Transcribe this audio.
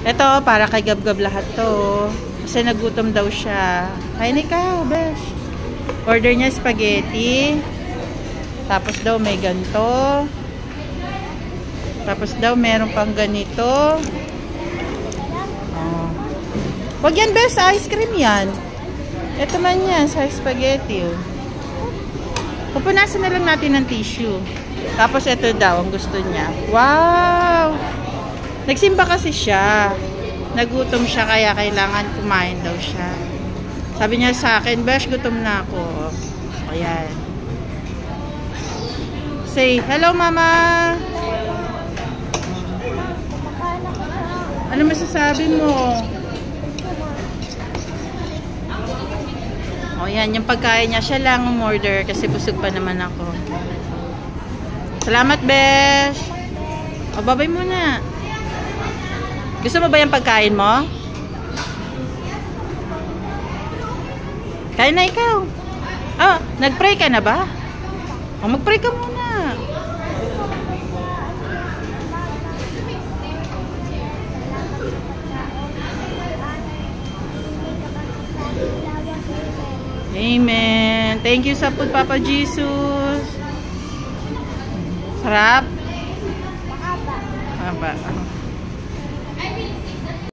Ito, para kay Gab-Gab lahat to. Kasi nagutom daw siya. Kain ikaw, besh. Order niya spaghetti. Tapos daw may ganito. Tapos daw meron pang ganito. Oh. Wag yan, besh. Ice cream yan. Ito man yan, sa spaghetti. Oh. Pupunasan na lang natin ng tissue. Tapos ito daw, ang gusto niya. Wow! Nagsimba kasi siya. Nagutom siya, kaya kailangan kumain daw siya. Sabi niya sa akin, besh, gutom na ako. Ayan. Say, hello, mama! Ano masasabi mo? O, yan, yung pagkain niya. Siya lang umorder kasi busog pa naman ako. Salamat, besh! O, babay muna. Gusto mo ba yung pagkain mo? Kain na ikaw. Ah, nag-pray ka na ba? O, mag-pray ka muna. Amen. Thank you sa food, Papa Jesus. Sarap? Haba.